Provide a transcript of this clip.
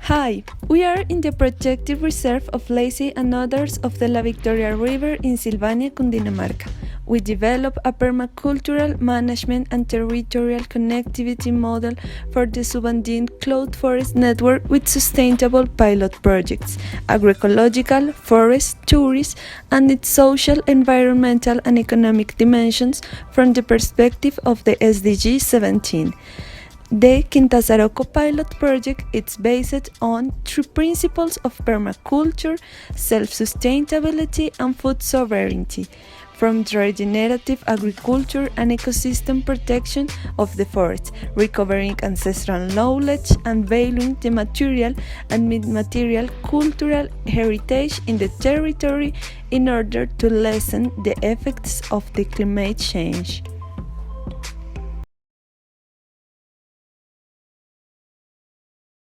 Hi, we are in the protected reserve of Lacy and others of the La Victoria River in Sylvania, Cundinamarca. We develop a permacultural management and territorial connectivity model for the Subandine cloud forest network with sustainable pilot projects, agroecological, forest, tourism, and its social, environmental, and economic dimensions from the perspective of the SDG 17. The 5ta SARoCO pilot project is based on three principles of permaculture, self-sustainability, and food sovereignty, from regenerative agriculture and ecosystem protection of the forest, recovering ancestral knowledge and valuing the material and immaterial cultural heritage in the territory in order to lessen the effects of the climate change.